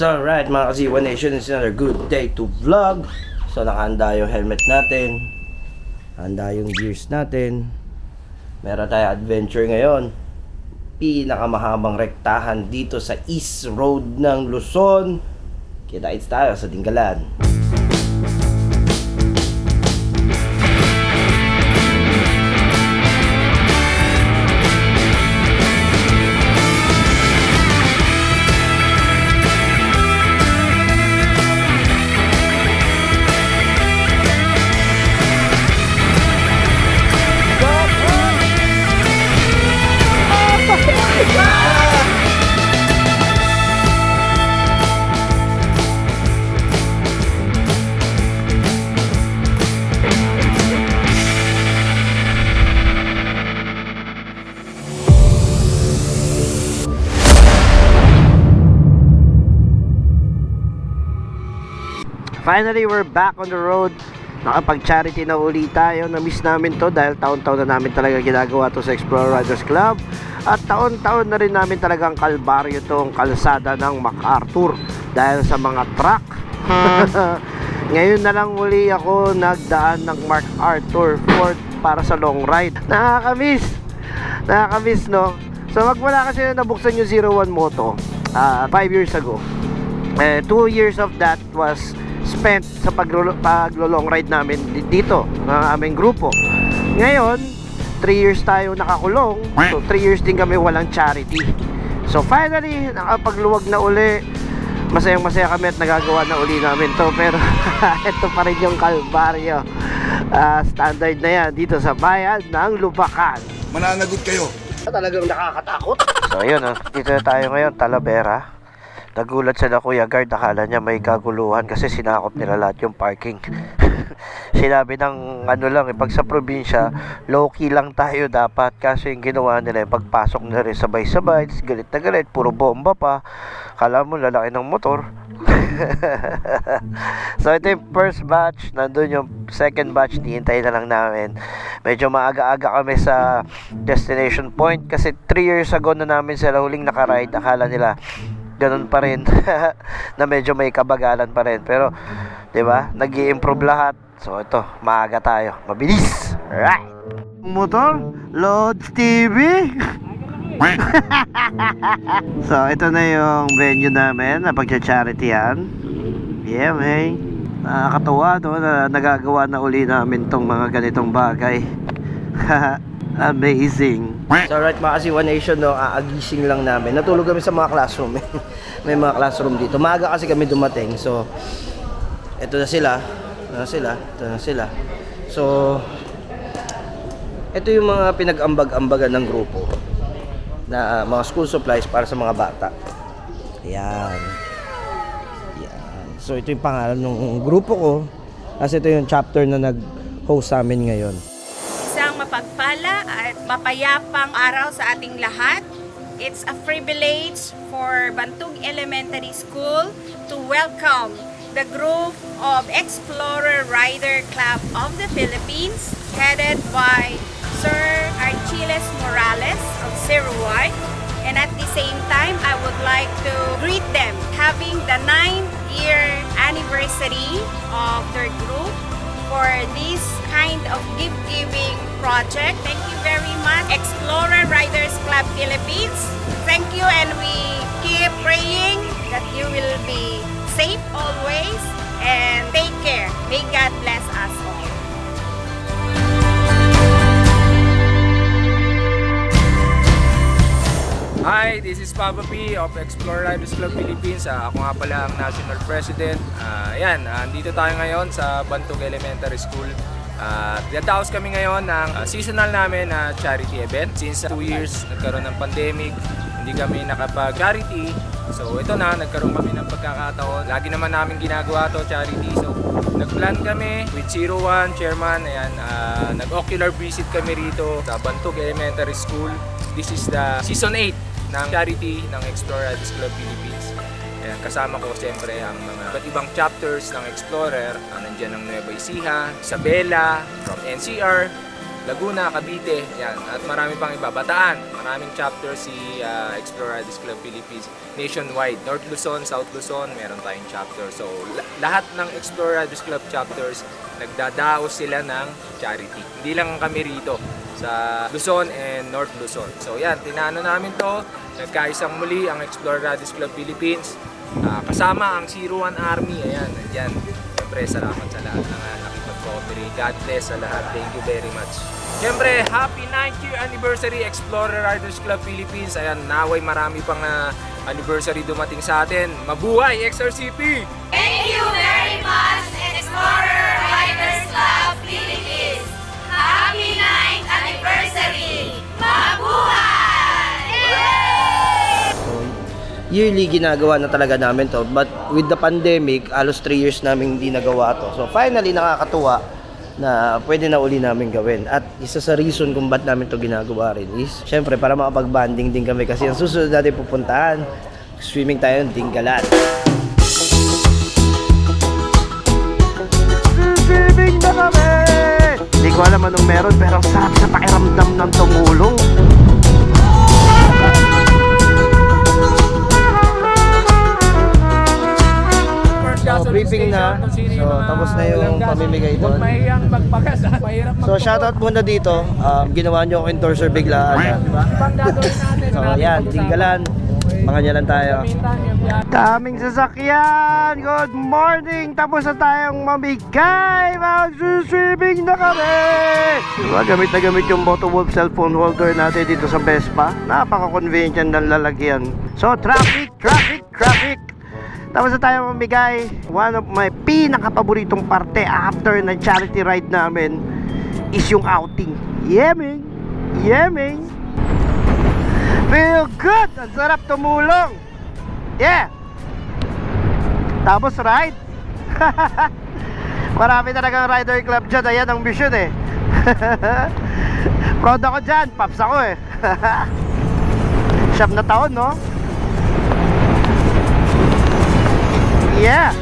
So right mga Kaziwa Nation, it's another good day to vlog. So nakahanda yung helmet natin, handa yung gears natin. Meron tayo adventure ngayon. Pinakamahabang rektahan dito sa East Road ng Luzon. Kita-its tayo sa Dingalan. Finally, we're back on the road. Nakapag-charity na uli tayo. Na-miss namin to dahil taon-taon na namin talaga ginagawa to sa Explorer Riders Club. At taon-taon na rin namin talagang kalbaryo tong kalsada ng MacArthur dahil sa mga truck. Ngayon na lang uli ako nagdaan ng MacArthur Fort para sa long ride. Nakakamiss. Nakakamiss, no? So magmula kasi nabuksan yung 01 Moto 5 years ago. 2 years of that was spent sa paglo-long ride namin dito ng aming grupo. Ngayon 3 years tayo nakakulong, so 3 years din kami walang charity. So finally nakapagluwag na uli. Masayang masaya kami at nagagawa na uli namin to. Pero ito pa rin yung kalbaryo. Standard na yan dito sa bayan ng Lubacan. Mananagot kayo. Talagang nakakatakot. So yun, dito na tayo ngayon, Talavera. Nagulat sila Kuya Guard, akala niya may kaguluhan kasi sinakop nila lahat yung parking. Sinabi ng ano lang, pag sa probinsya, low-key lang tayo dapat. Kasi yung ginawa nila, pagpasok na rin sabay-sabay, galit na galit, puro bomba pa. Kala mo lalaki ng motor. So ito yung first batch, nandun yung second batch, hihintay na lang namin. Medyo maaga-aga kami sa destination point kasi 3 years ago na namin sila huling nakaride. Akala nila ganun pa rin na medyo may kabagalan pa rin, pero 'di ba, nag-i-improve lahat. So ito, maaga tayo, mabilis. Right. Motor, Lods TV. So ito na yung venue namin na pagcha-charity yan. Yeah, man. Nakakatuwa no, na nagagawa na uli namin tong mga ganitong bagay. Amazing. So right mga Kaziwa Nation, no, aagising lang namin. Natulog kami sa mga classroom. May mga classroom dito. Maaga kasi kami dumating. So ito na sila. Ito na sila. So ito yung mga pinag-ambag-ambagan ng grupo na mga school supplies para sa mga bata. Yan. So ito yung pangalan ng grupo ko. Kasi ito yung chapter na nag-host sa amin ngayon. Isang mapagpala at mapayapang araw sa ating lahat. It's a privilege for Bantug Elementary School to welcome the group of Explorer Rider Club of the Philippines, headed by Sir Archiles Morales of Siruay. And at the same time, I would like to greet them having the 9th-year anniversary of their group for this kind of gift-giving project. Thank you very much, Explorer Riders Club Philippines. Thank you, and we keep praying that you will be safe always and take care. May God bless us all. Hi, this is Papa P of Explorer Riders Club Philippines. Ako nga pala ang National President. Andito tayo ngayon sa Bantug Elementary School. Dadaos kami ngayon ng seasonal namin na charity event. Since 2 years nagkaroon ng pandemic, hindi kami nakapag-charity. So ito na, nagkaroon kami ng pagkakataon. Lagi naman namin ginagawa to, charity. So nagplan kami with 01 Chairman. Ayan, nag-ocular visit kami rito sa Bantug Elementary School. This is the season 8 ng charity ng Explorer Riders Club Philippines. Ayan, kasama ko siyempre ang mga iba't ibang chapters ng Explorer. Nandiyan ang Nueva Ecija, Isabela, from NCR, Laguna, Cavite, yan. At marami pang iba. Bataan, maraming chapter si Explore Riders Club Philippines nationwide. North Luzon, South Luzon, meron tayong chapter. So, lahat ng Explore Riders Club chapters, nagdadaos sila ng charity. Hindi lang kami rito sa Luzon and North Luzon. So, yan, tinano namin to. Nagkaisang muli ang Explore Riders Club Philippines. Kasama ang 01 Army. Ayan, nandyan. Siyempre, salamat sa lahat na nakipag-cooperate. God bless sa lahat. Thank you very much. Siyempre, happy 9th year anniversary Explorer Riders Club Philippines. Ayan, naway marami pang anniversary dumating sa atin. Mabuhay, XRCP! Thank you very much, Explorer Riders Club Philippines! Happy 9th anniversary! Mabuhay! Yearly ginagawa na talaga namin to, but with the pandemic alos 3 years namin hindi nagawa to. So finally nakakatuwa na pwede na uli namin gawin. At isa sa reason kung ba't namin to ginagawa rin is syempre para makapag-banding din kami, kasi ang susunod natin pupuntahan, swimming tayo ng Tinggalan. Swimming na kami! Hindi ko alam anong meron, pero ang sarap sa pakiramdam ng tumulong. So, briefing na. So, tapos na yung pamimigay doon. Huwag mahiyang magpagas. Mahirap So, shoutout muna dito. Ginawa nyo ako endorser biglaan. So, yan, Tinggalan. Mga nyo lang tayo. Daming sasakyan! Good morning! Tapos na tayong mamigay! Mag-swimming na kami! Diba, gamit na gamit yung Motowolf cellphone holder natin dito sa Vespa. Napaka-convenient ng lalagyan. So, traffic! Tapos na tayo mamigay. One of my pinaka-paboritong parte after na charity ride namin is yung outing. Yeming! Feel good! Ang sarap tumulong! Yeah! Tapos ride! Marami talagang rider club dyan. Ayan ang mission eh. Proud ako dyan. Paps ako eh. 7 na taon, no? Yeah!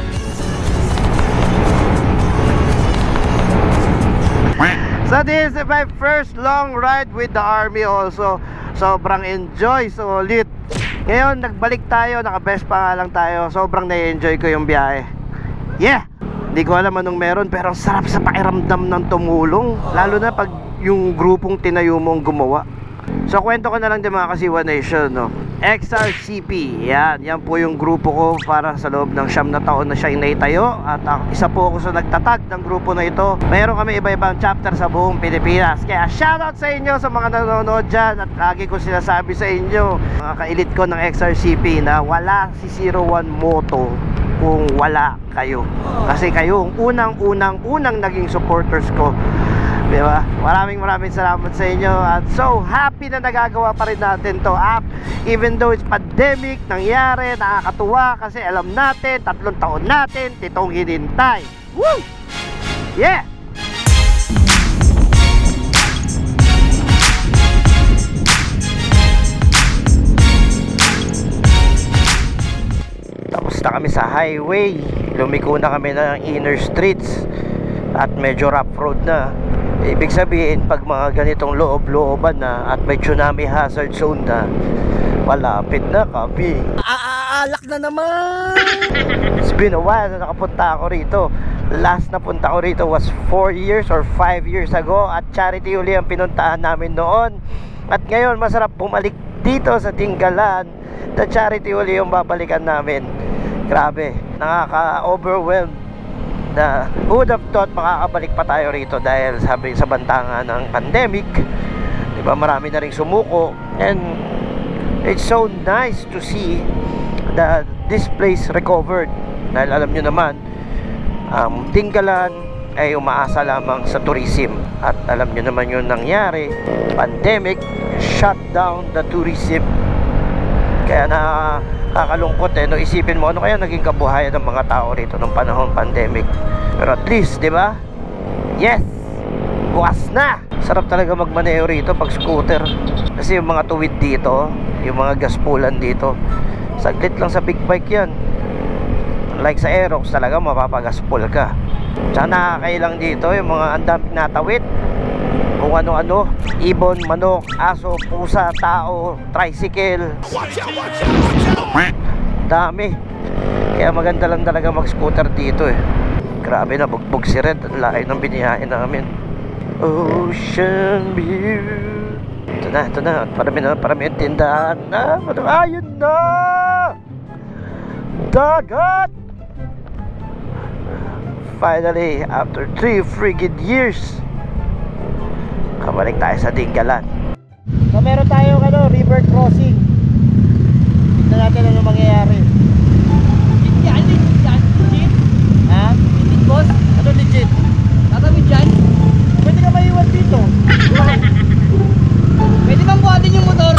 So this is my first long ride with the army also. Sobrang enjoy, solid. Ngayon nagbalik tayo, naka-Vespa nga lang tayo. Sobrang na-enjoy ko yung biyahe. Yeah! Hindi ko alam anong meron, pero ang sarap sa pakiramdam ng tumulong. Lalo na pag yung grupong tinayo mong gumawa. So kwento ko na lang din mga Kasiwa Nation, no? XRCP, yan po yung grupo ko para sa loob ng 9 na taon na siya inaitayo. At isa po ako sa nagtatag ng grupo na ito. Mayroon kami iba-ibang chapter sa buong Pilipinas. Kaya shoutout sa inyo sa mga nanonood dyan. At lagi ko sinasabi sa inyo, mga ka-elite ko ng XRCP, na wala si 01 Moto kung wala kayo. Kasi kayo ang unang naging supporters ko. Diba? Maraming salamat sa inyo. At so happy na nagagawa pa rin natin to. Even though it's pandemic, nangyari, nakakatuwa kasi alam natin, 3 taon natin, 7 hinintay. Woo! Yeah! Tapos na kami sa highway. Lumiko na kami ng inner streets. At medyo rough road na. Ibig sabihin, pag mga ganitong loob-looban na at may tsunami hazard zone na, malapit na kami. Aalak na naman! It's been a while na nakapunta ako rito. Last na punta ko rito was 4 years or 5 years ago. At charity uli ang pinuntahan namin noon. At ngayon, masarap bumalik dito sa Tinggalan. The charity uli yung babalikan namin. Grabe, nakaka-overwhelmed. Na who would have thought makakabalik pa tayo rito dahil sabi sa bantanga ng pandemic, diba, marami na ring sumuko. And it's so nice to see that this place recovered. Dahil alam nyo naman, Tinggalan ay umaasa lamang sa tourism. At alam nyo naman yung nangyari, pandemic shut down the tourism. Kaya nakakalungkot no? Isipin mo ano kaya naging kabuhayan ng mga tao rito nung panahon pandemic. Pero at least, di ba? Yes! Bukas na! Sarap talaga magmaneho rito pag scooter. Kasi yung mga tuwid dito, yung mga gaspulan dito, saglit lang sa big bike yan. Like sa Aerox talaga mapapagaspul ka. Tsaka nakakailang dito yung mga andam natawid. kung ano-ano. Ibon, manok, aso, pusa, tao, tricycle. Dami. Kaya maganda lang talaga mag-scooter dito eh. Grabe na, bugbog si Red. Ang layo ng biniyahin namin. Ocean view. Ito na. Parami ang tindahan na. Ayun na! Dagat! Finally, after 3 friggin' years, kabalik tayo sa Dingalan. So meron tayong river crossing. Tignan natin ano mangyayari. Ha? Legit boss? Ano legit? Tatawid dyan? Pwede ka maiwan dito. Pwede bang buhatin yung motor?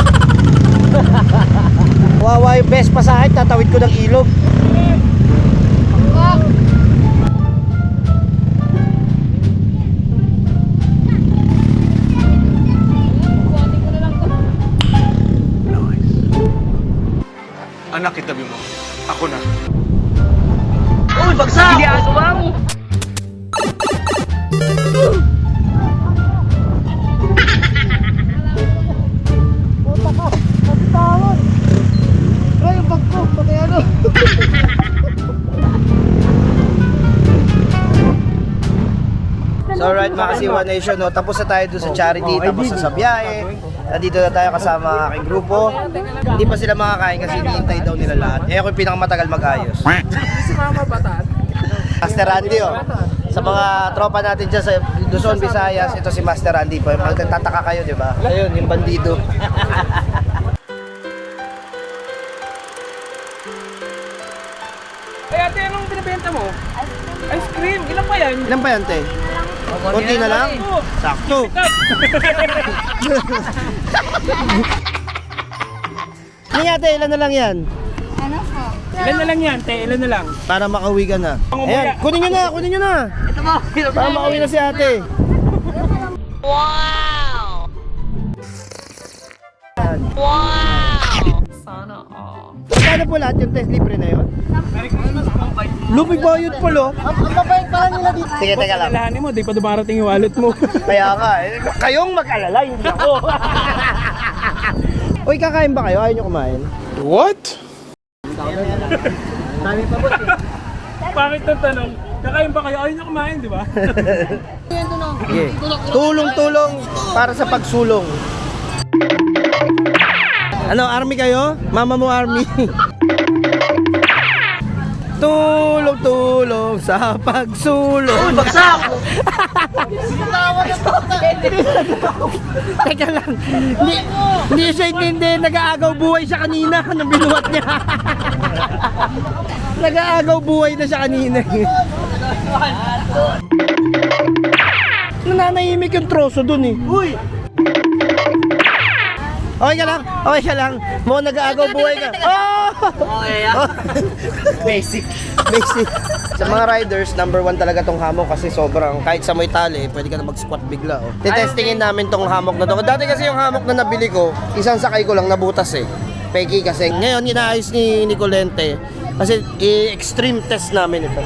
Wawa yung best pa sa akin, tatawid ko ng ilog. Anak, itabi mo. Ako na. Uy, bagsak! Hindi asawa mo! Puta ka! Nagtawad! Try yung bag ko! Pati ano? So alright mga Kasiwa Nation, no? Tapos na tayo doon sa charity, tapos na sa biyahe. Nandito na tayo kasama ang aking grupo. Hindi pa sila makakain kasi hinihintay daw nila lahat. Eh ako yung pinakamatagal mag-ayos. Si Mama Bataan. Master Randy oh. Sa mga tropa natin dyan sa Luzon, Visayas, ito si Master Randy po. Magtataka kayo, di ba? Ayun, yung bandido. Ay ate, anong binibenta mo? Ice cream. Ilan pa yan? Ilan pa yan, te? Konti na lang? Sakto. Hindi nga, te, ilan na lang yan? Ilan na lang yan, te? Ilan na lang? Para makauwi ka na. Ayan, kunin nyo na. Ito mo. Para makauwi na si ate. Wow! Sana all. Magkano po lahat yung test libre na yun? Lumig bayad pala. Ang babayad pala nila dito. Sige, teka lang. Alalahanin mo, di pa dumarating yung wallet mo. Kaya nga, kayong mag-alala, hindi ako. Uy, kakain ba kayo? Ayaw nyo kumain? What? Dami pa po. Bakit ang tanong? Kakain ba kayo? Ayaw nyo kumain, di ba? Sige. Tulong-tulong para sa pagsulong. Ano, army kayo? Mama mo army. Tulong-tulong sa pagsulong. Uy, bagsak! Teka lang. Hindi siya hindi. Nag-aagaw buhay siya kanina nung binuhat niya. Nag-aagaw buhay na siya kanina. Nananahimik yung troso dun eh. Uy! Okay ka lang. Mo nag-aagaw buhay ka. Oh! Basic. Sa mga riders, number 1 talaga tong hammock kasi sobrang, kahit sa may tali, pwede ka na mag-squat bigla. Oh. Titestingin namin tong hammock na to. Dati kasi yung hammock na nabili ko, isang sakay ko lang nabutas eh. Peki kasi. Ngayon, inaayos ni Nicolente kasi i-extreme test namin ito.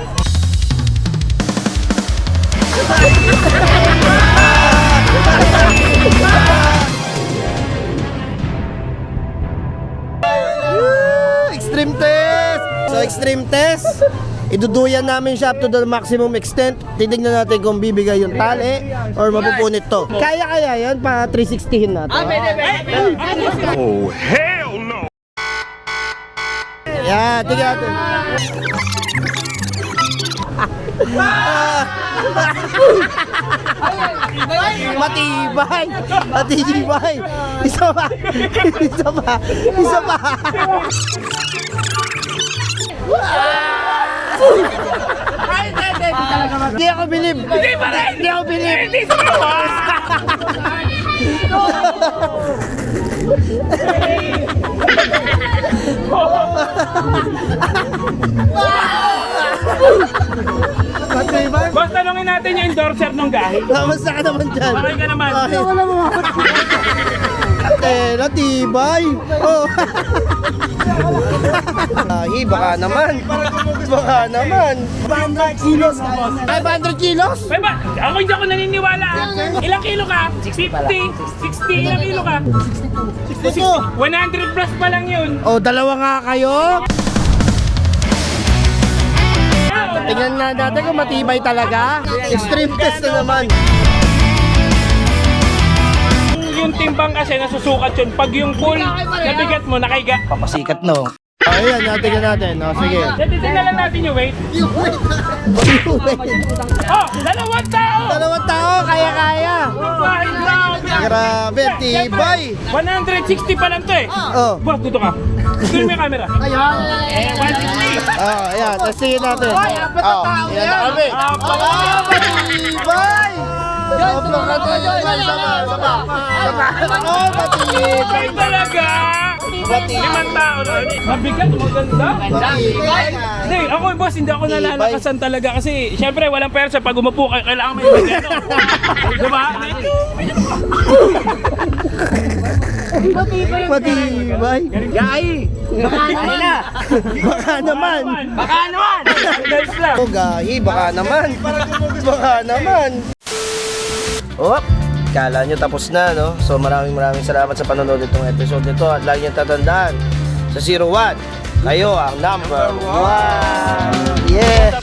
Extreme test! So extreme test, iduduyan namin siya up to the maximum extent. Titignan natin kung bibigay yung tali or mapupunit to. Kaya yan, pa 360-hin natin. Oh, hell no! Yan, tignan natin. Matibay. Isa pa. Hindi ako bilib. Boss, tanongin natin yung endorser ng gahi. Kamusta ka naman dyan? Okay ka naman. Okay. Tela, tibay. Oh. Ay, baka naman. Baka naman. 500 kilos. 500 kilos? Ay ba? Ako hindi ako naniniwala. Ilang kilo ka? 50? 60? Ilang kilo ka? 100 plus pa lang yun. Oh, dalawa nga kayo. Tingnan nga natin kung matibay talaga. Extreme test na naman. Yung timbang kasi nasusukat yun. Pag yung full nabigat mo, nakaiga. Papasikat no. Ayan, tingnan natin. Oh, sige. Titignan lang natin yung weight. Oh, dalawang tao! Dalawang tao, kaya-kaya. Ay, grabe! Grabe, tibay. 160 pa lang to eh. Oh. Boss, dito ka. Dito mo yung camera. Eh, 160. Oh, ayan, testingin natin. Oh, ayan na kami. Matibay! Oh, matibay! Ay, talaga! Limang tao na. Mabigat, maganda. Matibay! Hindi, ako boss, hindi ako nalalakasan talaga kasi syempre walang pera pag umupo kayo, kailangan may magano. Diba? Matibay! Yay! Baka naman! Baka naman! Nice lang. Oh, gahi, baka naman! Baka naman! Oh, kala nyo tapos na, no? So maraming salamat sa panonood itong episode nito at lagi nyo tatandaan sa 01, kayo ang number 1! Yeah!